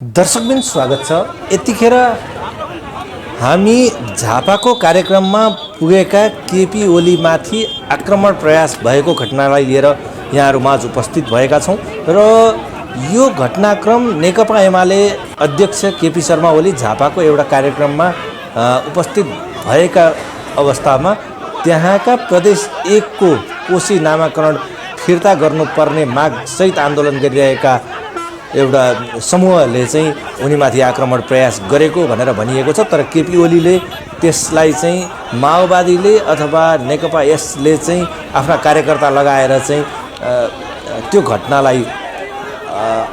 दर्शकबिन स्वागत छ। यतिखेर हामी झापाको कार्यक्रममा पुगेका केपी ओलीमाथि आक्रमण प्रयास भएको घटनालाई लिएर यहाँहरू माझ उपस्थित भएका छौँ र यो घटनाक्रम नेकपा एमाले अध्यक्ष केपी शर्मा ओली झापाको एउटा कार्यक्रममा उपस्थित भएका अवस्थामा त्यहाँका प्रदेश 1 को कोशी नामाकरण फिर्ता गर्नुपर्ने मागसहित आन्दोलन गरिरहेका एउटा समूहले चाहिँ उनीमाथि आक्रमण प्रयास गरेको भनेर भनिएको छ। तर केपी ओलीले त्यसलाई चाहिँ माओवादीले अथवा नेकपा यसले चाहिँ आफ्ना कार्यकर्ता लगाएर चाहिँ त्यो घटनालाई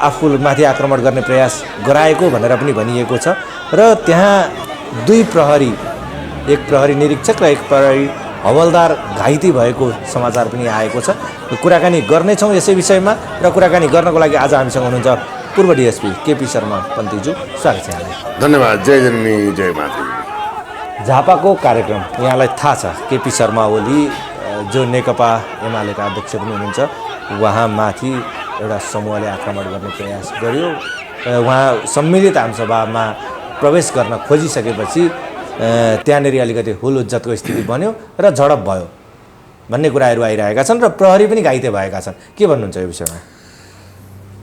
आफूमाथि आक्रमण गर्ने प्रयास गराएको भनेर पनि भनिएको छ र त्यहाँ दुई प्रहरी, एक प्रहरी निरीक्षक र एक प्रहरी हवलदार घाइते भएको समाचार पनि आएको छ। कुराकानी गर्नेछौँ यसै विषयमा र कुराकानी गर्नको लागि आज हामीसँग हुनुहुन्छ पूर्व डीएसपी केपी शर्मा पन्थीज्यू। स्वागत छ यहाँलाई। धन्यवाद। जय जननी जय माता। झापाको कार्यक्रम यहाँलाई थाहा छ, केपी शर्मा ओली जो नेकपा एमालेका अध्यक्ष पनि हुनुहुन्छ, उहाँमाथि एउटा समूहले आक्रमण गर्ने प्रयास गर्यो। उहाँ सम्मिलित आमसभामा प्रवेश गर्न खोजिसकेपछि त्यहाँनिर अलिकति हुलहुज्जतको स्थिति बन्यो र झडप भयो भन्ने कुराहरू आइरहेका छन् र प्रहरी पनि घाइते भएका छन्। के भन्नुहुन्छ यो विषयमा?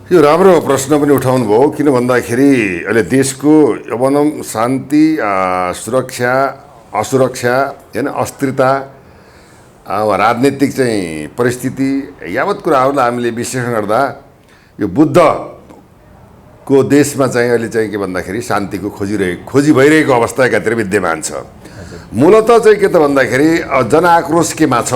यो राम्रो प्रश्न पनि उठाउनु भयो। किन भन्दाखेरि अहिले देशको भनौँ शान्ति, सुरक्षा, असुरक्षा, होइन, अस्थिरता, राजनीतिक चाहिँ परिस्थिति यावत कुराहरूलाई हामीले विश्लेषण गर्दा यो बुद्धको देशमा चाहिँ अहिले चाहिँ के भन्दाखेरि शान्तिको खोजी भइरहेको अवस्था एकातिर विद्यमान छ। मूलत चाहिँ के त भन्दाखेरि जनआक्रोश केमा छ,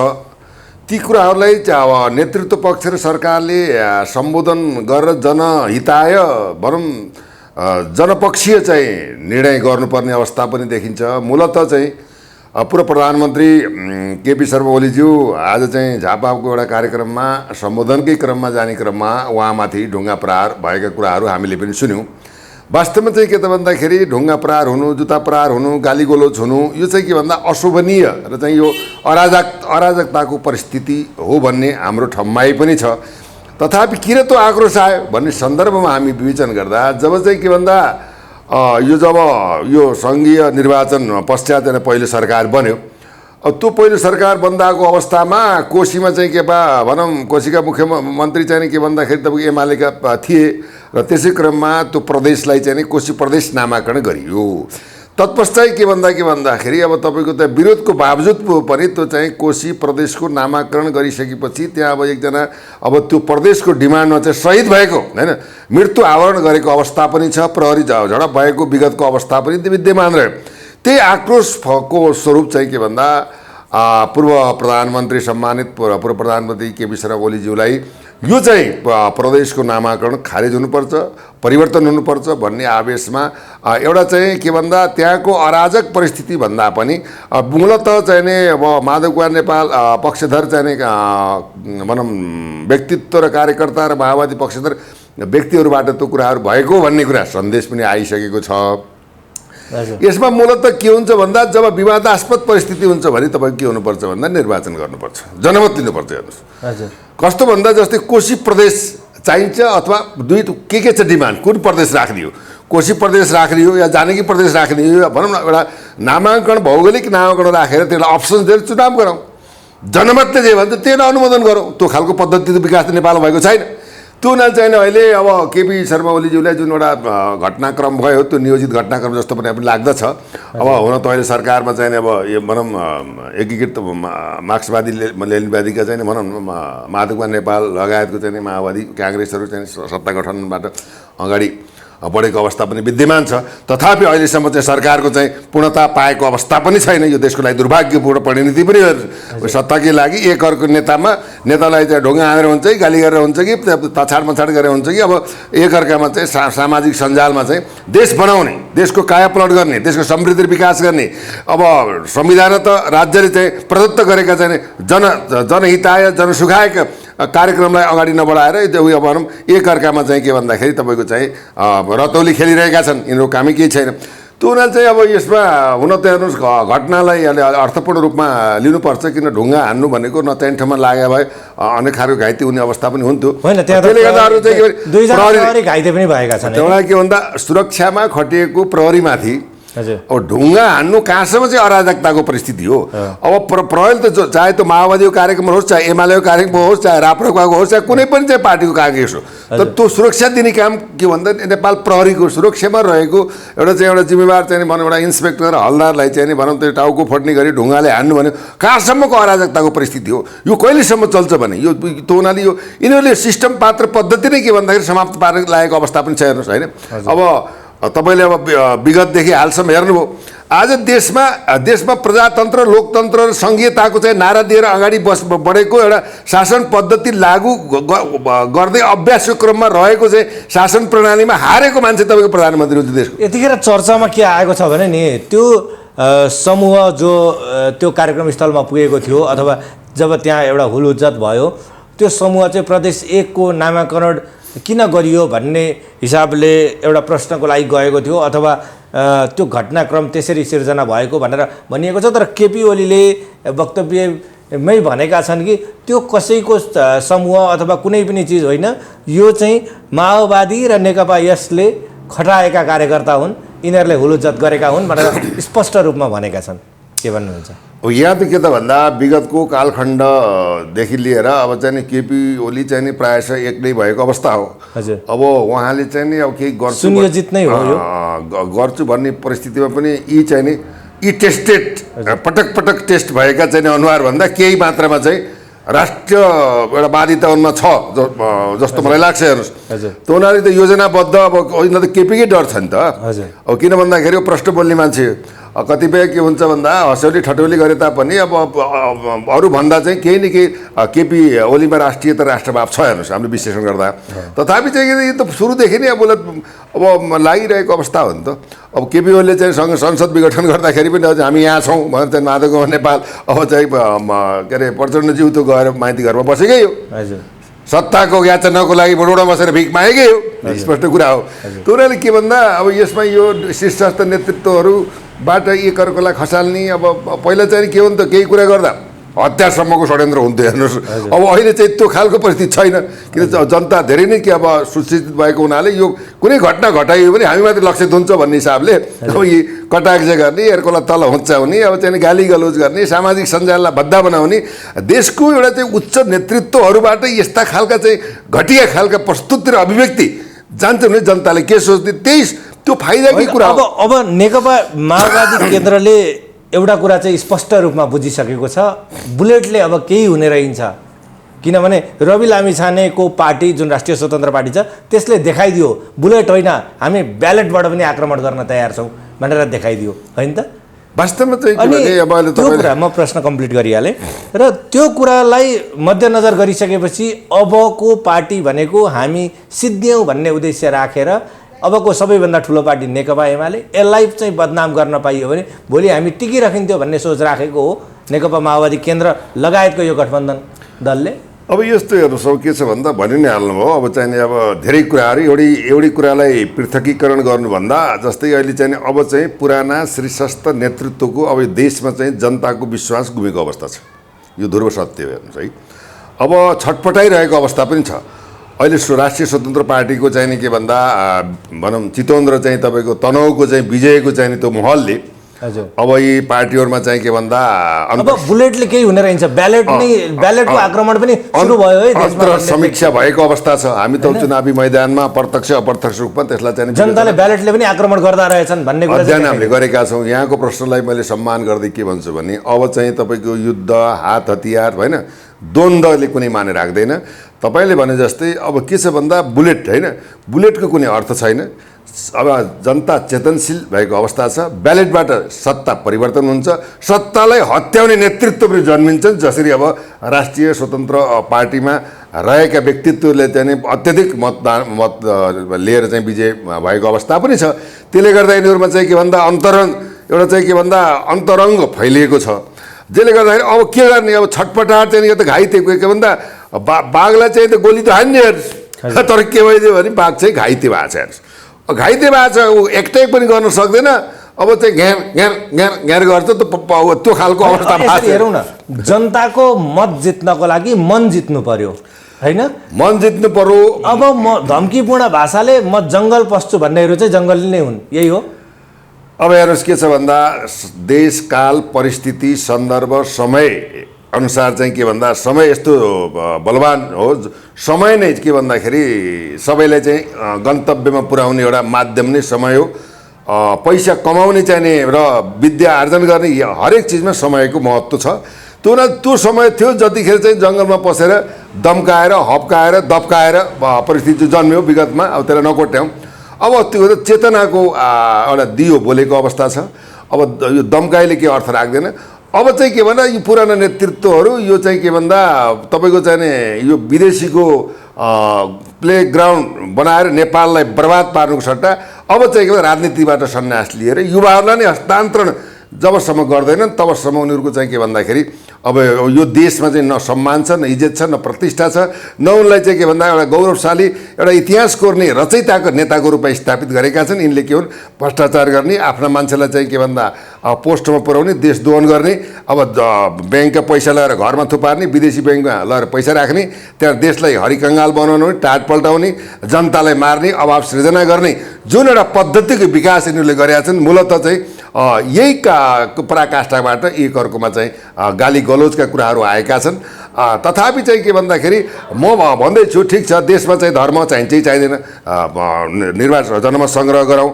ती कुराहरूलाई अब नेतृत्व पक्ष र सरकारले सम्बोधन गरेर जनहिताय भनौँ जनपक्षीय चाहिँ निर्णय गर्नुपर्ने अवस्था पनि देखिन्छ। मूलत चाहिँ पूर्व प्रधानमन्त्री केपी शर्मा ओलीज्यू आज चाहिँ झापाको एउटा कार्यक्रममा सम्बोधनकै क्रममा जाने क्रममा उहाँमाथि ढुङ्गा प्रहार भएका कुराहरू हामीले पनि सुन्यौँ। वास्तवमा चाहिँ के त भन्दाखेरि ढुङ्गा प्रहार हुनु, जुत्ता प्रहार हुनु, गाली गलोच हुनु, यो चाहिँ के भन्दा अशोभनीय र चाहिँ यो अराजकताको परिस्थिति हो भन्ने हाम्रो ठम्माइ पनि छ। तथापि किन त आक्रोश आयो भन्ने सन्दर्भमा हामी विवेचन गर्दा जब चाहिँ के भन्दा जब यो सङ्घीय निर्वाचन पश्चात पहिलो सरकार बन्यो, त्यो पहिलो सरकार बन्दाको अवस्थामा कोशीमा चाहिँ के भनौँ कोशीका मुख्यमन्त्री चाहिँ के भन्दाखेरि तपाईँको एमालेका थिए र त्यसै क्रममा त्यो प्रदेशलाई चाहिँ कोशी प्रदेश नामाकरण गरियो। तत्पश्चात के भन्दाखेरि अब तपाईँको त विरोधको बावजुद पनि त्यो चाहिँ कोशी प्रदेशको नामाकरण गरिसकेपछि त्यहाँ अब एकजना अब त्यो प्रदेशको डिमान्डमा चाहिँ शहीद भएको, होइन, मृत्यु आवरण गरेको अवस्था पनि छ। प्रहरी झडप भएको विगतको अवस्था पनि विद्यमान रह्यो। त्यही आक्रोशको स्वरूप चाहिँ के भन्दा पूर्व प्रधानमन्त्री सम्मानित पूर्व प्रधानमन्त्री केपी शर्मा ओलीज्यूलाई यो चाहिँ प्रदेशको नामाकरण खारेज हुनुपर्छ, परिवर्तन हुनुपर्छ भन्ने आवेशमा एउटा चाहिँ के भन्दा त्यहाँको अराजक परिस्थिति भन्दा पनि मूलत चाहिँ नि अब माधव कुमार नेपाल पक्षधर चाहिँ भनौँ व्यक्तित्व र कार्यकर्ता र माओवादी पक्षधर व्यक्तिहरूबाट त्यो कुराहरू भएको भन्ने कुरा सन्देश पनि आइसकेको छ। यसमा मूलत के हुन्छ भन्दा जब विवादास्पद परिस्थिति हुन्छ भने तपाईँको के हुनुपर्छ भन्दा निर्वाचन गर्नुपर्छ, जनमत लिनुपर्छ। हेर्नुहोस् कस्तो भन्दा जस्तै कोशी प्रदेश चाहिन्छ अथवा दुई के छ डिमान्ड, कुन प्रदेश राख्ने हो, कोशी प्रदेश राख्ने हो या जानकी प्रदेश राख्ने हो, या भनौँ न एउटा नामाङ्कन भौगोलिक नामाङ्कन राखेर त्यसलाई अप्सन दिएर चुनाव गरौँ, जनमतले जे भन्छ त्यसलाई अनुमोदन गरौँ। त्यो खालको पद्धति त विकास नेपालमा भएको छैन। त्यो चाहिँ अहिले अब केपी शर्मा ओलीज्यूलाई जुन एउटा घटनाक्रम भयो त्यो नियोजित घटनाक्रम जस्तो पनि लाग्दछ। अब हुन त अहिले सरकारमा चाहिँ अब यो भनौँ एकीकृत मार्क्सवादी लेनिनवादीका चाहिँ भनौँ माधव कुमार नेपाल लगायतको चाहिँ माओवादी काङ्ग्रेसहरू चाहिँ सत्ता गठनबाट अगाडि बढेको अवस्था पनि विद्यमान छ। तथापि अहिलेसम्म चाहिँ सरकारको चाहिँ पूर्णता पाएको अवस्था पनि छैन। यो देशको लागि दुर्भाग्यपूर्ण परिणति पनि हो। सत्ताकै लागि एक अर्को नेतालाई चाहिँ ढुङ्गा हानेर हुन्छ कि गाली गरेर हुन्छ कि तछाड मछाड गरेर हुन्छ कि अब एक अर्कामा चाहिँ सामाजिक सञ्जालमा चाहिँ देश बनाउने, देशको कायापलट गर्ने, देशको समृद्धि विकास गर्ने अब संविधान त राज्यले चाहिँ प्रदत्त गरेका चाहिँ जनहिताय जनसुखायक कार्यक्रमलाई अगाडि नबढाएर उयो भनौँ एक अर्कामा चाहिँ के भन्दाखेरि तपाईँको चाहिँ रतौली खेलिरहेका छन्। यिनीहरू कामै केही छैन। त्यो हुनाले चाहिँ अब यसमा हुन त हेर्नुहोस् घटनालाई अहिले अर्थपूर्ण रूपमा लिनुपर्छ किन ढुङ्गा हान्नु भनेको नचाहिने ठाउँमा लाग्यो भए अनेक खालको घाइते हुने अवस्था पनि हुन्थ्यो होइन त्यहाँ त्यसले गर्दा अरू चाहिँ प्रहरी घाइते पनि भएका छन् एउटा के भन्दा सुरक्षामा खटिएको प्रहरीमाथि हजुर अब ढुङ्गा हान्नु कहाँसम्म चाहिँ अराजकताको परिस्थिति हो अब प्रहरी त चाहे त्यो माओवादीको कार्यक्रम होस् चाहे एमालेको कार्यक्रम होस् चाहे राप्रपाको होस् चाहे कुनै पनि चाहिँ पार्टीको कागज हो तर त्यो सुरक्षा दिने काम के भन्दा नेपाल प्रहरीको सुरक्षामा रहेको एउटा जिम्मेवार चाहिँ भनौँ एउटा इन्सपेक्टर हलदारलाई चाहिँ भनौँ त्यो टाउको फट्ने गरी ढुङ्गाले हान्नु भने कहाँसम्मको अराजकताको परिस्थिति हो यो कहिलेसम्म चल्छ भने यो त्यो हुनाले यो यिनीहरूले सिस्टम पात्र पद्धति नै के भन्दाखेरि समाप्त पार्न लागेको अवस्था पनि छ हेर्नुहोस् होइन अब तपाईँले अब विगतदेखि हालसम्म हेर्नुभयो आज देशमा प्रजातन्त्र लोकतन्त्र र सङ्घीयताको चाहिँ नारा दिएर अगाडि बढेको एउटा शासन पद्धति लागू गर्दै अभ्यासको क्रममा रहेको चाहिँ शासन प्रणालीमा हारेको मान्छे तपाईँको प्रधानमन्त्री हो देशको। यतिखेर चर्चामा के आएको छ भने नि त्यो समूह जो त्यो कार्यक्रम स्थलमा पुगेको थियो अथवा जब त्यहाँ एउटा हुलहुज्जत भयो त्यो समूह चाहिँ प्रदेश 1 को नामाकरण किन गरियो भन्ने हिसाबले एउटा प्रश्नको लागि गएको थियो अथवा त्यो घटनाक्रम त्यसरी सिर्जना भएको भनेर भनिएको छ। तर केपी ओलीले वक्तव्यमै भनेका छन् कि त्यो कसैको समूह अथवा कुनै पनि चिज होइन, यो चाहिँ माओवादी र नेकपा यसले खटाएका कार्यकर्ता हुन्, यिनीहरूले हुलुज्जत गरेका हुन् भनेर स्पष्ट रूपमा भनेका छन्। के भन्नुहुन्छ? यहाँ त के त भन्दा विगतको कालखण्डदेखि लिएर अब चाहिँ केपी ओली चाहिँ नि प्रायः एक्लै भएको अवस्था हो। हजुर। अब उहाँले चाहिँ नि अब केही गर्छु सुनियोजित नै हो यो गर्छु भन्ने परिस्थितिमा पनि यी चाहिँ नि यी टेस्टेड पटक पटक टेस्ट भएका चाहिँ अनुहार भन्दा केही मात्रामा चाहिँ राष्ट्रिय एउटा बाध्यता उनमा छ जस्तो मलाई लाग्छ। हेर्नुहोस् त्यो उनीहरूले त योजनाबद्ध अब यिनीहरू त केपीकै डर छ नि त। अब किन भन्दाखेरि प्रश्न बोल्ने मान्छे कतिपय के हुन्छ भन्दा हँस्यौली ठट्यौली गरे तापनि अब अरूभन्दा चाहिँ केही न केही केपी ओलीमा राष्ट्रियता राष्ट्रभाव छ। हेर्नुहोस् हामीले विश्लेषण गर्दा तथापि चाहिँ यो त सुरुदेखि नै अब लागिरहेको अवस्था हो नि त। अब केपी ओलीले चाहिँ संसद विघटन गर्दाखेरि पनि अझ हामी यहाँ छौँ भनेर चाहिँ माधव नेपाल अब चाहिँ के अरे प्रचण्डज्यू त गएर माइती घरमा बसेकै हो। सत्ताको याचनाको लागि बडोडा बसेर भिख मागेकै हो, स्पष्ट कुरा हो। त्यो के भन्दा अब यसमा यो शीर्षस्थ नेतृत्वहरूबाट एकअर्कालाई खसाल्ने अब पहिला चाहिँ के हो नि त केही कुरा गर्दा हत्यासम्मको षड्यन्त्र हुन्थ्यो। हेर्नुहोस् अब अहिले चाहिँ त्यो खालको परिस्थिति छैन किन जनता धेरै नै के अब सुशिक्षित भएको हुनाले यो कुनै घटना घटाइयो भने हामीमाथि लक्षित हुन्छ भन्ने हिसाबले अब यी कटाक्ष गर्ने अर्कोलाई तल हुँचाउने अब चाहिँ गाली गलौज गर्ने सामाजिक सञ्जाललाई भद्दा बनाउने देशको एउटा चाहिँ उच्च नेतृत्वहरूबाट यस्ता खालका चाहिँ घटिया खालका प्रस्तुति र अभिव्यक्ति जान्छ भने जनताले के सोच्ने त्यही त्यो फाइदाकै कुरा हो। अब नेकपा माओवादी केन्द्रले एउटा कुरा चाहिँ स्पष्ट रूपमा बुझिसकेको छ, बुलेटले अब केही हुने रहन्छ। किनभने रवि लामिछानेको पार्टी जुन राष्ट्रिय स्वतन्त्र पार्टी छ त्यसले देखाइदियो बुलेट होइन हामी ब्यालेटबाट पनि आक्रमण गर्न तयार छौँ भनेर देखाइदियो, होइन त? वास्तवमा चाहिँ त्यो कुरा म प्रश्न कम्प्लिट गरिहालेँ र त्यो कुरालाई मध्यनजर गरिसकेपछि अबको पार्टी भनेको हामी सिद्धियौँ भन्ने उद्देश्य राखेर अबको सबैभन्दा ठुलो पार्टी नेकपा एमाले यसलाई चाहिँ बदनाम गर्न पाइयो भने भोलि हामी टिकिराखिन्थ्यो भन्ने सोच राखेको हो नेकपा माओवादी केन्द्र लगायतको यो गठबन्धन दलले। अब यस्तो हेर्नुहोस् अब के छ भन्दा भनि नै हाल्नुभयो। अब चाहिँ अब धेरै कुराहरू एउटै कुरालाई पृथकीकरण गर्नुभन्दा जस्तै अहिले चाहिँ अब चाहिँ पुराना शीर्षस्थ नेतृत्वको अब देशमा चाहिँ जनताको विश्वास गुमेको अवस्था छ, यो ध्रुव सत्य हो। हेर्नुहोस् है अब छटपटाइरहेको अवस्था पनि छ। अहिले राष्ट्रिय स्वतन्त्र पार्टीको चाहिँ नि के भन्दा भनौँ चितवन र चाहिँ तपाईँको तनहुको चाहिँ विजयको चाहिँ नि त्यो माहौलले अब यी पार्टीहरूमा चाहिँ के भन्दा अब बुलेटले केही हुने रहन्छ, ब्यालेटको आक्रमण पनि सुरु भयो है, अन्तर समीक्षा भएको अवस्था छ। हामी त चुनावी मैदानमा प्रत्यक्ष अप्रत्यक्ष रूपमा त्यसलाई चाहिँ जनताले ब्यालेटले पनि आक्रमण गर्दा रहेछन् भन्ने कुरा अध्ययन हामीले गरेका छौँ। यहाँको प्रश्नलाई मैले सम्मान गर्दै के भन्छु भने अब चाहिँ तपाईँको युद्ध हात हतियार होइन द्वन्द्वले कुनै माने राख्दैन। तपाईँले भने जस्तै अब के छ भन्दा बुलेट होइन बुलेटको कुनै अर्थ छैन। अब जनता चेतनशील भएको अवस्था छ, ब्यालेटबाट सत्ता परिवर्तन हुन्छ, सत्तालाई हत्याउने नेतृत्व पनि जन्मिन्छन्। जसरी अब राष्ट्रिय स्वतन्त्र पार्टीमा रहेका व्यक्तित्वले चाहिँ अत्यधिक मत लिएर चाहिँ विजय भएको अवस्था पनि छ। त्यसले गर्दा यिनीहरूमा चाहिँ के भन्दा एउटा चाहिँ के भन्दा अन्तरङ्ग फैलिएको छ, जसले गर्दाखेरि अब के गर्ने अब छटपटाट चाहिँ यो त घाइते के भन्दा बाघलाई चाहिँ त गोली त हान्ने हेर्नुहोस्, तर के भइदियो भने बाघ चाहिँ घाइते भएको छ। हेर्नुहोस् घाइते भएको छ, ऊ एक्टैक पनि गर्न सक्दैन, अब चाहिँ घ्यार घ्यार घ्यार घ्यार गर्छ त्यो खालको अवस्था भएको छ। हेरौँ न, जनताको मत जित्नको लागि मन जित्नु पर्यो हैन, मन जित्नु पर्यो। अब म धम्कीपूर्ण भाषाले म जङ्गल पस्छु भन्नेहरू चाहिँ जङ्गली नै हुन्, यही हो। अब हेर्नुहोस् के छ भन्दा देश काल परिस्थिति सन्दर्भ समय अनुसार चाहिँ के भन्दा समय यस्तो बलवान हो, समय नै के भन्दाखेरि सबैलाई चाहिँ गन्तव्यमा पुर्याउने एउटा माध्यम नै समय हो। पैसा कमाउने चाहिने र विद्या आर्जन गर्ने हरेक चिजमा समयको महत्त्व छ। त्यो समय थियो जतिखेर चाहिँ जङ्गलमा पसेर दम्काएर हप्काएर दप्काएर परिस्थिति जन्मियो विगतमा। अब त्यसलाई नकोट्याउँ। अब त्यो चेतनाको एउटा दियो बोलेको अवस्था छ। अब यो दम्काइले के अर्थ राख्दैन। अब चाहिँ के भन्दा यो पुरानो नेतृत्वहरू यो चाहिँ के भन्दा तपाईँको चाहिँ यो विदेशीको प्लेग्राउन्ड बनाएर नेपाललाई बर्बाद पार्नुको सट्टा अब चाहिँ के भन्दा राजनीतिबाट सन्यास लिएर युवाहरूलाई नै हस्तान्तरण जबसम्म गर्दैनन् तबसम्म उनीहरूको चाहिँ के भन्दाखेरि अब यो देशमा चाहिँ न सम्मान छ, न इज्जत छ, न प्रतिष्ठा छ, न उनलाई चाहिँ के भन्दा एउटा गौरवशाली एउटा इतिहास कोर्ने रचयिताको नेताको रूपमा स्थापित गरेका छन्। यिनले के हुन् भ्रष्टाचार गर्ने, आफ्ना मान्छेलाई चाहिँ के भन्दा पोस्टमा पुर्याउने, देश दोहन गर्ने, अब ब्याङ्कका पैसा लगाएर घरमा थुपार्ने, विदेशी ब्याङ्कमा लगाएर पैसा राख्ने, त्यहाँ देशलाई हरिकङ्गाल बनाउने, टाट पल्टाउने, जनतालाई मार्ने, अभाव सृजना गर्ने जुन एउटा पद्धतिको विकास यिनीहरूले गरेका छन् मूलत चाहिँ यही पराकाष्ठाबाट एकअर्कोमा चाहिँ गाली गलोचका कुराहरू आएका छन्। तथापि चाहिँ के भन्दाखेरि म भन्दैछु ठिक छ, देशमा चाहिँ धर्म चाहिन्छ कि चाहिँदैन, निर्वाचन जन्म सङ्ग्रह गराउँ,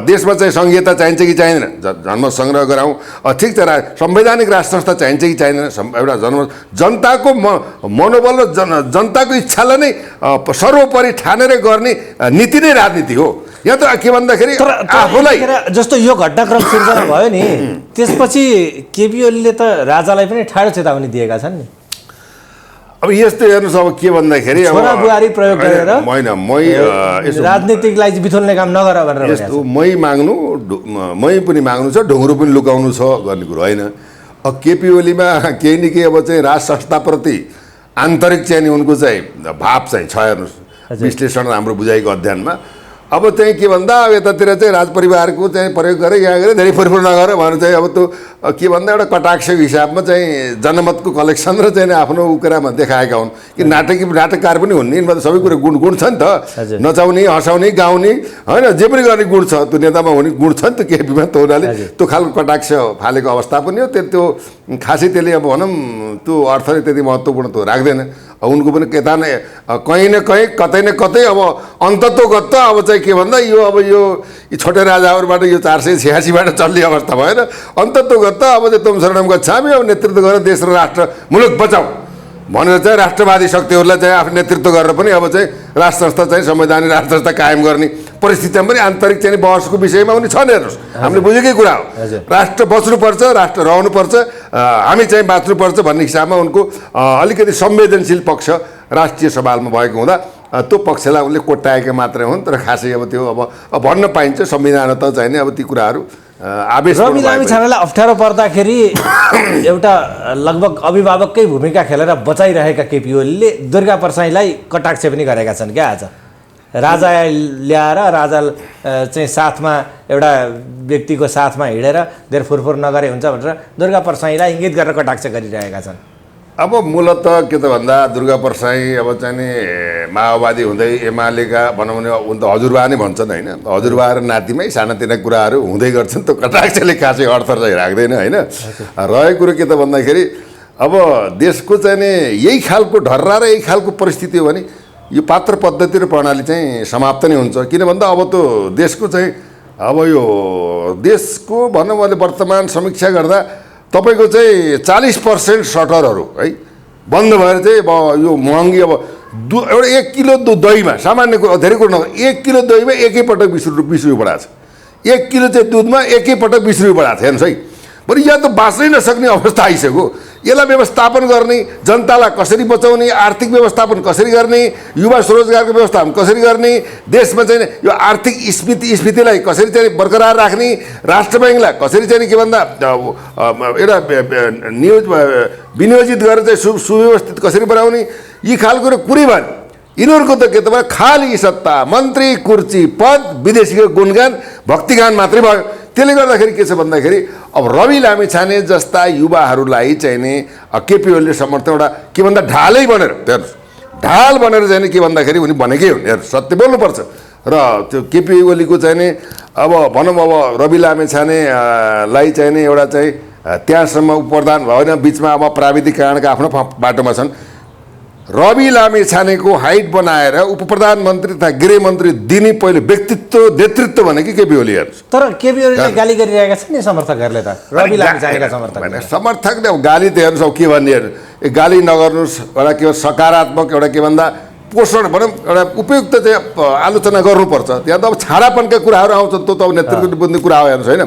देशमा चाहिँ सङ्घीयता चाहिन्छ कि चाहिँदैन, जन्म सङ्ग्रह गराउँ, ठिक छ, संवैधानिक राष्ट्र संस्था चाहिन्छ कि चाहिँदैन, एउटा जनताको मनोबल र जनताको इच्छालाई नै सर्वोपरि ठानेर गर्ने नीति नै राजनीति हो। यहाँ त के भन्दाखेरि आफूलाई जस्तो यो घटनाक्रम सिर्जना भयो नि त्यसपछि केपी ओलीले त राजालाई पनि ठाडो चेतावनी दिएका छन् नि। अब यस्तो हेर्नुहोस्, अब के भन्दाखेरि छोरा बुहारी प्रयोग गरेर होइन राजनीतिकलाई बिथोल्ने काम नगर भनेर यस्तो मै पनि माग्नु छ, ढुङ्ग्रो पनि लुकाउनु छ गर्ने कुरो होइन। अब केपी ओलीमा केही न केही अब चाहिँ राज संस्थाप्रति आन्तरिक चाहिँ नि उनको चाहिँ भाव चाहिँ छ। हेर्नुहोस् विश्लेषण हाम्रो बुझाइको अध्ययनमा अब चाहिँ के भन्दा अब यतातिर चाहिँ राजपरिवारको चाहिँ प्रयोग गरेर यहाँ गरेर धेरै फुरफुर नगर भनेर चाहिँ अब त्यो के भन्दा एउटा कटाक्षको हिसाबमा चाहिँ जनमतको कलेक्सन र चाहिँ आफ्नो उकेरामा देखाएका हुन् कि नाटककार पनि हुन् नि। यिनमा त सबै कुरो गुण छ नि त, नचाउने हँसाउने गाउने होइन जे पनि गर्ने गुण छ, त्यो नेतामा हुने गुण छ नि त केपीमा। त्यो हुनाले त्यो खालको कटाक्ष फालेको अवस्था पनि हो। त्यो खासै त्यसले अब भनौँ त्यो अर्थले त्यति महत्त्वपूर्ण त राख्दैन। उनको पनि कहीँ न कहीँ कतै न कतै अब अन्ततोगत अब चाहिँ के भन्दा यो छोटे राजाहरूबाट यो 486बाट चल्ने अवस्था भएर अन्ततोगत अब चाहिँ तुम शरणम गच्छामी, अब नेतृत्व गरेर देश र राष्ट्र मुलुक बचाऊ भनेर चाहिँ राष्ट्रवादी शक्तिहरूलाई चाहिँ आफ्नो नेतृत्व गरेर पनि अब चाहिँ राष्ट्र संस्था चाहिँ संवैधानिक राष्ट्र संस्था कायम गर्ने परिस्थितिमा पनि आन्तरिक चाहिँ बहसको विषयमा पनि छन्। हेर्नुहोस् हामीले बुझेकै कुरा हो, राष्ट्र बच्नुपर्छ, राष्ट्र रहनुपर्छ, हामी चाहिँ बाँच्नुपर्छ भन्ने हिसाबमा उनको अलिकति संवेदनशील पक्ष राष्ट्रिय सवालमा भएको हुँदा त्यो पक्षलाई उनले कोट्याएका मात्रै हुन्। तर खासै अब त्यो अब भन्न पाइन्छ संविधान त चाहिँ नि अब ती कुराहरू आवेश बिरामी छानालाई अप्ठ्यारो पर्दाखेरि एउटा लगभग अभिभावककै भूमिका खेलेर बचाइरहेका केपी ओलीले दुर्गा परसाईलाई कटाक्ष पनि गरेका छन् क्या। आज राजा ल्याएर राजा चाहिँ साथमा एउटा व्यक्तिको साथमा हिँडेर धेर फुरफुर नगरे हुन्छ भनेर दुर्गा परसाईलाई इङ्गित गरेर कटाक्ष गरिरहेका छन्। अब मूलत के त भन्दा दुर्गा परसाई अब चाहिँ नि माओवादी हुँदै एमालेका बनाउने उन त हजुरबा नै भन्छन् होइन, हजुरबा र नातिमै सानातिना कुराहरू हुँदै गर्छन्। त्यो कटाक्षले खासै अर्थ चाहिँ राख्दैन होइन। रहेको कुरो के त भन्दाखेरि अब देशको चाहिँ नि यही खालको ढर्रा र यही खालको परिस्थिति हो भने यो पात्र पद्धति र प्रणाली चाहिँ समाप्त नै हुन्छ। किन भन्दा अब त्यो देशको चाहिँ अब यो देशको भनौँ भने वर्तमान समीक्षा गर्दा तपाईँको चाहिँ 40% सटरहरू है बन्द भएर चाहिँ अब यो महँगी अब एउटा 1 किलो दहीमा सामान्य कुरो धेरै कुरो नभए 1 किलो दहीमा एकैपटक 20 रुपियाँ बढाएको छ। 1 किलो चाहिँ दुधमा एकैपटक 20 रुपियाँ बढाएको छ। हेर्नुहोस् है, बरु यहाँ त बाँच्नै नसक्ने अवस्था आइसक्यो। यसलाई व्यवस्थापन गर्ने, जनतालाई कसरी बचाउने, आर्थिक व्यवस्थापन कसरी गर्ने, युवा स्वरोजगारको व्यवस्थापन कसरी गर्ने, देशमा चाहिँ यो आर्थिक स्थितिलाई कसरी चाहिँ बरकरार राख्ने, राष्ट्र ब्याङ्कलाई कसरी चाहिँ के भन्दा एउटा विनियोजित गरेर चाहिँ सुव्यवस्थित कसरी बनाउने, यी खालको कुरै भएन। यिनीहरूको त के त भयो खाली सत्ता मन्त्री कुर्सी पद विदेशीको गुणगान भक्तिगान मात्रै भयो। त्यसले गर्दाखेरि के छ भन्दाखेरि अब रवि लामिछाने जस्ता युवाहरूलाई चाहिँ नि केपी ओलीले समर्थन एउटा के भन्दा ढालै बनेर हेर्नुहोस् ढाल बनेर चाहिँ नि के भन्दाखेरि उनी भनेकै हुन् हेर्नु सत्य बोल्नुपर्छ। र त्यो केपी ओलीको चाहिँ नि अब भनौँ अब रवि लामिछानेलाई चाहिँ नि एउटा चाहिँ त्यहाँसम्म उपप्रधान भएन बिचमा अब प्राविधिक कारणका आफ्नो बाटोमा छन्। रवि लामिछानेको हाइट बनाएर उप प्रधानमन्त्री तथा गृहमन्त्री दिने पहिले व्यक्तित्व नेतृत्व भनेको केपी ओली हेर्नुहोस्। तर केपी ओलीले गाली गरिरहेका छन् नि समर्थकहरूले त रवि लामिछानेका समर्थकले अब गाली त हेर्नुहोस् अब के भन्ने हेर्नु गाली नगर्नुहोस् एउटा के सकारात्मक एउटा के भन्दा पोषण भनौँ एउटा उपयुक्त चाहिँ आलोचना गर्नुपर्छ। त्यहाँ त अब छाडापनका कुराहरू आउँछन् त्यो त अब नेतृत्व बुझ्ने कुरा हो हेर्नुहोस् होइन।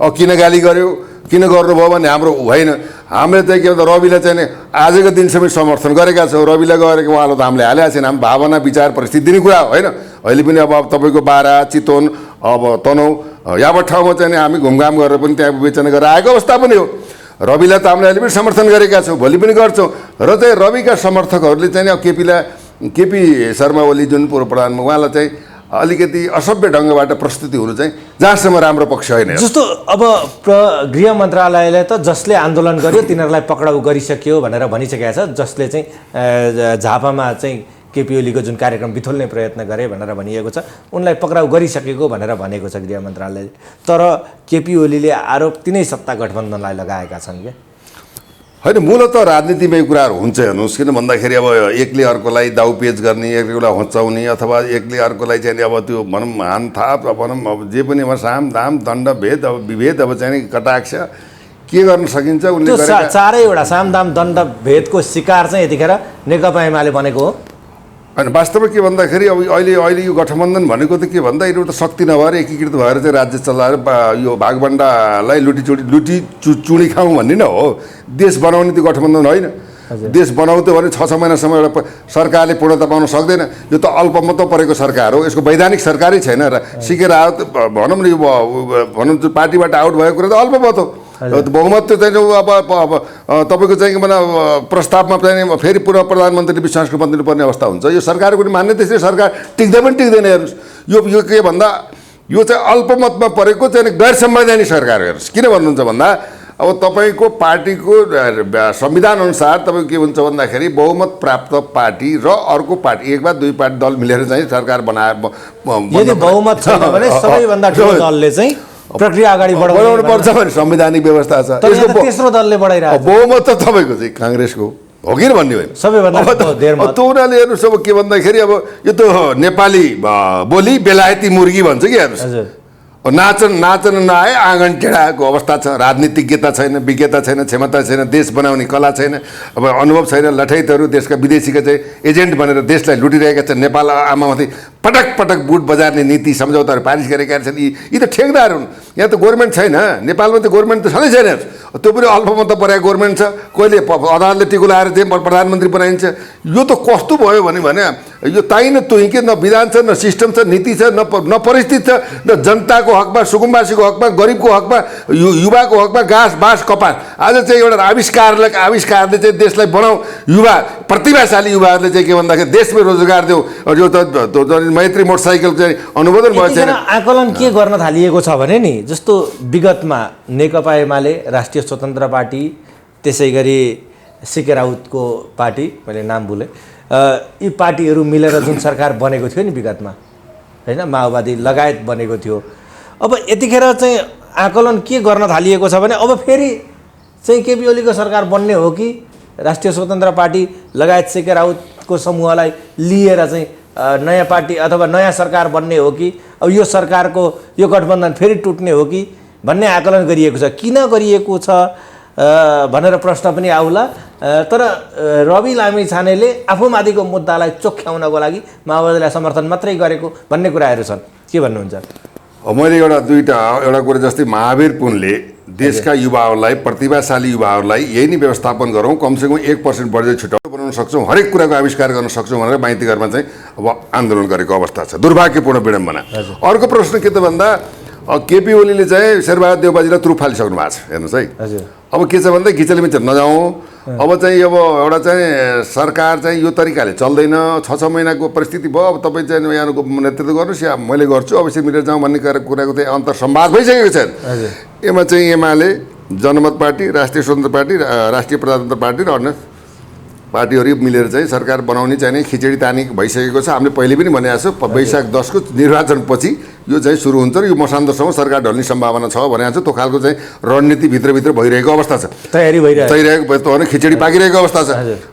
अब किन गाली गर्यो किन गर्नुभयो भने हाम्रो होइन हामीले चाहिँ के भन्छ रविलाई चाहिँ नि आजको दिनसम्म समर्थन गरेका छौँ। रविलाई गरेको उहाँलाई त हामीले हालेका छैन हामी भावना विचार परिस्थिति दिने कुरा हो होइन। अहिले पनि अब तपाईँको बारा चितवन अब तनहुँ यहाँबाट ठाउँमा चाहिँ हामी घुमघाम गरेर पनि त्यहाँ विवेचना गरेर आएको अवस्था पनि हो। रविलाई त हामीले अहिले पनि समर्थन गरेका छौँ भोलि पनि गर्छौँ। र चाहिँ रविका समर्थकहरूले चाहिँ अब केपी शर्मा ओली जुन पूर्व प्रधानमा उहाँलाई चाहिँ अलिकति असभ्य ढङ्गबाट प्रस्तुति हुनु चाहिँ जहाँसम्म राम्रो पक्ष होइन। जस्तो अब गृह मन्त्रालयले त जसले आन्दोलन गर्यो तिनीहरूलाई पक्राउ गरिसक्यो भनेर भनिसकेको छ। जसले चाहिँ झापामा चाहिँ केपी ओलीको जुन कार्यक्रम बिथोल्ने प्रयत्न गरे भनेर भनिएको छ उनलाई पक्राउ गरिसकेको भनेर भनेको छ गृह मन्त्रालयले। तर केपी ओलीले आरोप तिनै सत्ता गठबन्धनलाई लगाएका छन् क्या होइन। मूलत राजनीतिमै कुराहरू हुन्छ हेर्नुहोस् किन भन्दाखेरि अब एकले अर्कोलाई दाउपेच गर्ने एकलाई होचाउने अथवा एकले अर्कोलाई चाहिँ अब त्यो भनौँ हानथाप भनौँ अब जे पनि अब साम दाम दण्ड भेद अब विभेद अब चाहिँ कटाक्ष के गर्न सकिन्छ उनले चारैवटा साम दाम दण्ड भेदको शिकार चाहिँ यतिखेर नेकपा एमाले बनेको हो। होइन वास्तवमा के भन्दाखेरि अब अहिले यो गठबन्धन भनेको त के भन्दा यिनीहरू त शक्ति नभएर एकीकृत भएर चाहिँ राज्य चलाएर यो भागभण्डालाई लुटी चुडी खाउँ भन्ने न हो। देश बनाउने त्यो गठबन्धन होइन। देश बनाउँथ्यो भने 6 महिनासम्म एउटा सरकारले पूर्णता पाउन सक्दैन। यो त अल्पमत परेको सरकार हो। यसको वैधानिक सरकारै छैन र सिकेर आयो भनौँ न यो भनौँ पार्टीबाट आउट भएको कुरा त अल्पमत हो। बहुमत चाहिँ अब तपाईँको चाहिँ भन प्रस्तावमा चाहिँ फेरि पुनः प्रधानमन्त्रीले विश्वासको मत दिनुपर्ने अवस्था हुन्छ। यो सरकारको पनि मान्ने त्यसरी सरकार टिक्दै पनि टिक्दैन हेर्नुहोस्। यो के भन्दा यो चाहिँ अल्पमतमा परेको चाहिँ गैर संवैधानिक सरकार हेर्नुहोस्। किन भन्नुहुन्छ भन्दा अब तपाईँको पार्टीको संविधान अनुसार तपाईँको के हुन्छ भन्दाखेरि बहुमत प्राप्त पार्टी र अर्को पार्टी एक वा दुई पार्टी दल मिलेर चाहिँ सरकार बनाएर यदि बहुमत छैन भने सबैभन्दा ठुलो दलले चाहिँ प्रक्रिया अगाडि बढाउनु पर्छ भने संवैधानिक व्यवस्था छ। तेस्रो दलले बढाइरहेको बहुमत त तपाईँको चाहिँ काङ्ग्रेसको हो कि भन्ने होइन सबैभन्दा त्यो उनीहरूले हेर्नुहोस् अब के भन्दाखेरि अब यो त नेपाली बोली बेलायती मुर्गी भन्छ कि हेर्नुहोस् नाचन नआए आँगन टेढाको अवस्था छ। राजनीतिज्ञता छैन विज्ञता छैन क्षमता छैन देश बनाउने कला छैन अब अनुभव छैन। लठैतहरू देशका विदेशीका चाहिँ एजेन्ट बनेर देशलाई लुटिरहेका छन्। नेपाल आमामाथि पटक पटक बुट बजार्ने नीति सम्झौताहरू पारित गरेका छन्। यी त ठेकदार हुन्। यहाँ त गभर्मेन्ट छैन। नेपालमा त गभर्मेन्ट त छँदै छैन। त्यो पनि अल्पमत परेको गभर्मेन्ट छ। कहिले अदालतले टिको लाएर चाहिँ प्रधानमन्त्री बनाइन्छ। यो त कस्तो भयो भने यो ताई न तुई के न विधान छ न सिस्टम छ नीति छ न परिस्थिति छ न जनताको हकमा सुकुम्बासीको हकमा गरिबको हकमा युवाको हकमा घाँस बाँस कपास। आज चाहिँ एउटा आविष्कारले चाहिँ देशलाई बनाऊ युवा प्रतिभाशाली युवाहरूले चाहिँ के भन्दाखेरि देशमै रोजगार देऊ। यो त मैत्री मोटरसाइकल चाहिँ अनुमोदन भएको छैन। आकलन के गर्न थालिएको छ भने नि जस्तो विगतमा नेकपा एमाले राष्ट्रिय स्वतन्त्र पार्टी त्यसै गरी सिके राउतको पार्टी मैले नाम भुलेँ यी पार्टीहरू मिलेर जुन सरकार बनेको थियो नि विगतमा होइन माओवादी लगायत बनेको थियो। अब यतिखेर चाहिँ आकलन के गर्न थालिएको छ भने अब फेरि चाहिँ केपी ओलीको सरकार बन्ने हो कि राष्ट्रिय स्वतन्त्र पार्टी लगायत सिके राउतको समूहलाई लिएर चाहिँ नयाँ पार्टी अथवा नयाँ सरकार बन्ने हो कि अब यो सरकारको यो गठबन्धन फेरि टुट्ने हो कि भन्ने आकलन गरिएको छ। किन गरिएको छ भनेर प्रश्न पनि आउला। तर रवि लामिछानेले आफूमाथिको मुद्दालाई चोख्याउनको लागि माओवादीलाई समर्थन मात्रै गरेको भन्ने कुराहरू छन्। के भन्नुहुन्छ? मैले एउटा कुरा जस्तै महावीर पुनले देशका युवाहरूलाई प्रतिभाशाली युवाहरूलाई यही नै व्यवस्थापन गरौँ कमसेकम 1% बढ्दै छुट्याउनु बनाउन सक्छौँ हरेक कुराको आविष्कार गर्न सक्छौँ भनेर माइतीघरमा चाहिँ अब आन्दोलन गरेको अवस्था छ। दुर्भाग्यपूर्ण विडम्बना। अर्को प्रश्न के त भन्दा केपी ओलीले चाहिँ शेरबहादुर देउबाजीलाई तुरुप फालिसक्नु भएको छ हेर्नुहोस् है। अब के छ भन्दा घिचेली मिचेर नजाउँ अब चाहिँ एउटा चाहिँ सरकार चाहिँ यो तरिकाले चल्दैन, 6 महिनाको परिस्थिति भयो, अब तपाईँ चाहिँ यहाँको नेतृत्व गर्नुहोस् या मैले गर्छु, अवश्य मिलेर जाउँ भन्ने कुराको चाहिँ अन्तर्संवाद भइसकेको छ। यसमा चाहिँ एमाले, जनमत पार्टी, राष्ट्रिय स्वतन्त्र पार्टी, राष्ट्रिय प्रजातन्त्र पार्टी र अन्य पार्टीहरू मिलेर चाहिँ सरकार बनाउने चाहिँ खिचडी तानी भइसकेको छ। हामीले पहिले पनि भनेको छौँ वैशाख 10 को निर्वाचनपछि यो चाहिँ सुरु हुन्छ र यो मसान्तसम्म सरकार ढल्ने सम्भावना छ भनेको छ। त्यो खालको चाहिँ रणनीति भित्रभित्र भइरहेको अवस्था छ, तयारी भइरहेको भने खिचडी पाकिरहेको अवस्था छ।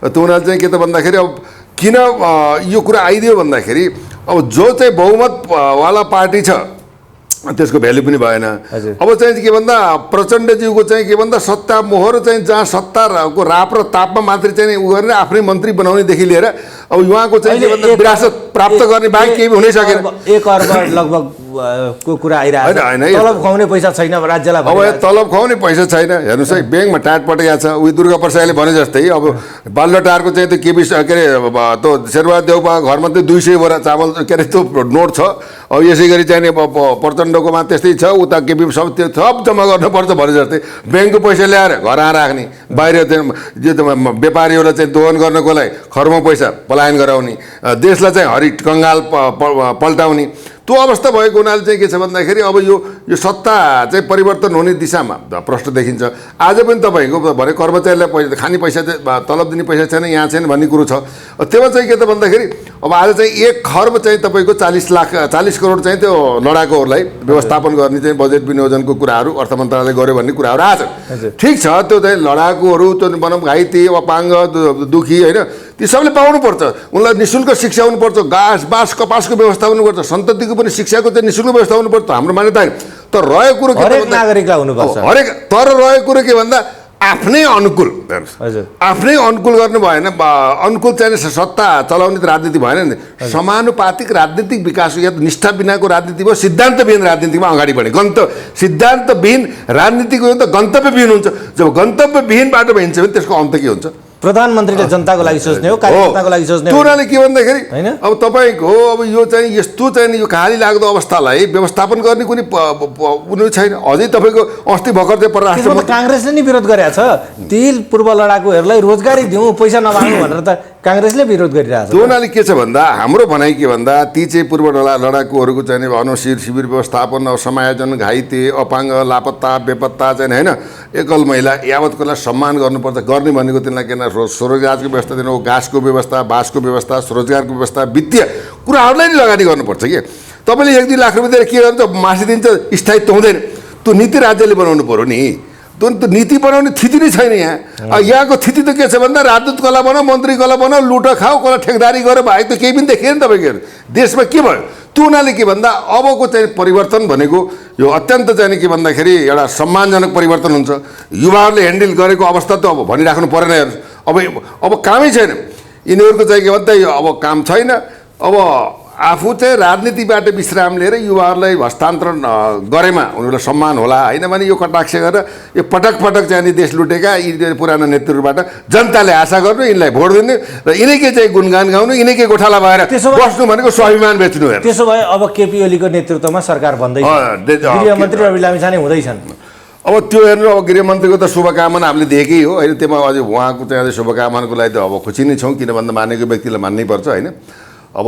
त्यो हुनाले चाहिँ के त भन्दाखेरि अब किन यो कुरा आइदियो भन्दाखेरि अब जो चाहिँ बहुमतवाला पार्टी छ त्यसको भ्यालु पनि भएन। अब चाहिँ के भन्दा प्रचण्डज्यूको चाहिँ के भन्दा सत्ता मोहर चाहिँ जहाँ सत्ताको राप र तापमा मात्रै चाहिँ उ गरेर आफ्नै मन्त्री बनाउनेदेखि लिएर अब उहाँको चाहिँ के भन्दा विरासत प्राप्त गर्ने बाहेक केही हुनै सकेन। 1 अर्ब लगभग को कुरा आइरहेको छ। तलब खुवाउने पैसा छैन राज्यलाई। अब तलब खुवाउने पैसा छैन। हेर्नुहोस् है, ब्याङ्कमा टाट पटेको छ। उही दुर्गा प्रसादले भने जस्तै अब बाल्यटारको चाहिँ त्यो केबी के अरे त्यो शेरबहादुर देउपा घरमा चाहिँ 200 बोरा चामल के अरे त्यो नोट छ। अब यसै गरी चाहिँ प्रचण्डकोमा त्यस्तै छ। उता केबी सब त्यो सब जम्मा गर्नुपर्छ भने जस्तै ब्याङ्कको पैसा ल्याएर घर आएर राख्ने, बाहिर चाहिँ जो व्यापारीहरूलाई चाहिँ दोहन गर्नको लागि खर्म पैसा पलायन गराउने, देशलाई चाहिँ हरि कङ्गाल पल्टाउने त्यो अवस्था भएको हुनाले चाहिँ के छ भन्दाखेरि अब यो सत्ता चाहिँ परिवर्तन हुने दिशामा प्रश्न देखिन्छ। आज पनि तपाईँको भने कर्मचारीलाई पैसा खाने पैसा चाहिँ तलब दिने पैसा छैन, यहाँ छैन भन्ने कुरो छ। त्यसमा चाहिँ के त भन्दाखेरि अब आज चाहिँ 1 खर्ब चाहिँ तपाईँको 40 करोड चाहिँ त्यो लडाकुहरूलाई व्यवस्थापन गर्ने चाहिँ बजेट विनियोजनको कुराहरू अर्थ मन्त्रालयले गर्यो भन्ने कुराहरू आएछन्। ठिक छ, त्यो चाहिँ लडाकुहरू त्यो भनौँ घाइते अपाङ्ग दुखी होइन ती सबले पाउनुपर्छ। उनलाई निःशुल्क शिक्षा हुनुपर्छ, घाँस बाँस कपासको व्यवस्था हुनुपर्छ, सन्ततिको पनि शिक्षाको चाहिँ निःशुल्क व्यवस्था हुनुपर्छ। हाम्रो मान्यता होइन। तर रहेको कुरो के नागरिकलाई हुनुपर्छ हरेक। तर रहेको कुरो के भन्दा आफ्नै अनुकूल, आफ्नै अनुकूल गर्नु भएन। अनुकूल चाहिँ सत्ता चलाउने त राजनीति भएन नि। समानुपातिक राजनीतिक विकास या निष्ठा बिनाको राजनीति भयो, सिद्धान्तविहीन राजनीतिमा अगाडि बढे। सिद्धान्तविहीन राजनीतिको त गन्तव्यविहीन हुन्छ। जब गन्तव्यविहीन बाटो हिँड्छ भने त्यसको अन्त के हुन्छ? प्रधानमन्त्रीले जनताको लागि सोच्ने हो, कार्यकर्ताको लागि सोच्ने हो। तुलनाले के भन्दाखेरि अब तपाईँको अब यो चाहिँ यस्तो चाहिँ यो खाली लाग्दो अवस्थालाई व्यवस्थापन गर्ने कुनै उनी छैन। अझै तपाईँको अस्ति भर्खर चाहिँ परराष्ट्र काङ्ग्रेसले नि विरोध गरेको छ। ती पूर्व लडाकुहरूलाई रोजगारी दिउँ, पैसा नमाग्नु भनेर त काङ्ग्रेसले विरोध गरिरहेको छ। तुलनाले के छ भन्दा हाम्रो भनाइ के भन्दा ती चाहिँ पूर्व लडाकुहरूको चाहिँ अनुशिर शिविर व्यवस्थापन, समायोजन, घाइते अपाङ्ग लापत्ता बेपत्ता चाहिँ होइन एकल महिला यावतकोलाई सम्मान गर्नुपर्छ। गर्ने भनेको तिनीलाई किन स्वरोजगारको व्यवस्था दिनु, घाँसको व्यवस्था, बाँसको व्यवस्था, स्वरोजगारको व्यवस्था, वित्तीय कुराहरूलाई नै लगानी गर्नुपर्छ। कि तपाईँले 1-2 लाख रुपियाँ दिएर के गर्नुहुन्छ? मासिदिन्छ, स्थायित्व हुँदैन। त्यो नीति राज्यले बनाउनु पऱ्यो नि। त्यो नीति बनाउने स्थिति नै छैन यहाँ। यहाँको स्थिति त के छ भन्दा राजदूत कला बनाऊ, मन्त्री कला बनाऊ, लुट खाऊ, कसलाई ठेकदारी गरेर बाहेक त केही पनि देखिएन तपाईँको देशमा। के भयो त्यो हुनाले के भन्दा अबको चाहिँ परिवर्तन भनेको यो अत्यन्त चाहिँ के भन्दाखेरि एउटा सम्मानजनक परिवर्तन हुन्छ। युवाहरूले ह्यान्डल गरेको अवस्था त अब भनिराख्नु परेन। अब कामै छैन यिनीहरूको चाहिँ के भन्दा अब काम छैन। अब आफू चाहिँ राजनीतिबाट विश्राम लिएर युवाहरूलाई हस्तान्तरण गरेमा उनीहरूलाई सम्मान होला, होइन भने यो कटाक्ष गरेर यो पटक चाहिँ देश लुटेका यी पुरानो नेतृत्वबाट जनताले आशा गर्नु, यिनलाई भोट दिने र यिनैकै चाहिँ गुणगान गाउनु, यिनैकै गोठाला भएर बस्नु भनेको स्वाभिमान बेच्नु। त्यसो भए अब केपी ओलीको नेतृत्वमा सरकार बन्दैछ, गृहमन्त्री रवि लामिछाने हुँदैछन्। अब त्यो हेर्नु, अब गृहमन्त्रीको त शुभकामना हामीले दिएकै हो होइन। त्यसमा अझै उहाँको चाहिँ अझै शुभकामनाको लागि त अब खुसी नै छौँ, किन भन्दा मानेको व्यक्तिलाई मान्नै पर्छ होइन। अब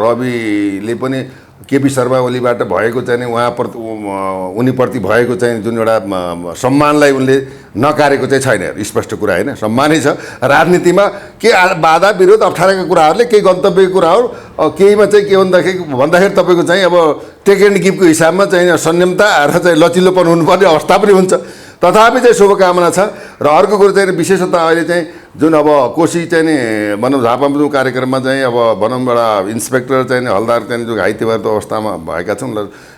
रविले पनि केपी शर्मा ओलीबाट भएको चाहिँ उहाँप्रति उनीप्रति भएको चाहिँ जुन एउटा सम्मानलाई उनले नकारेको चाहिँ छैन। स्पष्ट कुरा होइन, सम्मानै छ। राजनीतिमा के बाधा विरोध अप्ठ्याराका कुराहरूले केही गन्तव्यको कुराहरू केहीमा चाहिँ के भन्दाखेरि तपाईँको चाहिँ अब टेक एन्ड गिभको हिसाबमा चाहिँ संयमता र चाहिँ लचिलोपन हुनुपर्ने अवस्था पनि हुन्छ। तथापि चाहिँ शुभकामना छ। र अर्को कुरो चाहिँ विशेषतः अहिले चाहिँ जुन अब कोशी चाहिँ नि भनौँ झापामा कार्यक्रममा चाहिँ अब भनौँ एउटा इन्सपेक्टर चाहिँ हलदार चाहिँ जो घाइते भएको अवस्थामा भएका छन्,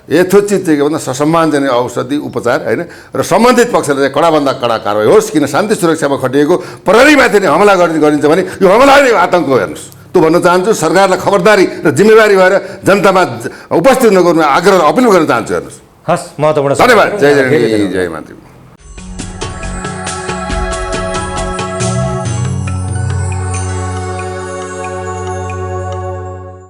यथोचित चाहिँ के भन्दा ससम्मान चाहिँ औषधि उपचार होइन र सम्बन्धित पक्षले चाहिँ कडाभन्दा कडा कारवाही होस्। किन शान्ति सुरक्षामा खटिएको प्रहरीमाथि नै हमला गरिन्छ भने यो हमला नै आतङ्क हो। हेर्नुहोस्, त्यो भन्न चाहन्छु। सरकारलाई खबरदारी र जिम्मेवारी भएर जनतामा उपस्थित नगर्नु आग्रह अपिल गर्न चाहन्छु। हेर्नुहोस्, हस्, महत्त्वपूर्ण। धन्यवाद। जय मातृ।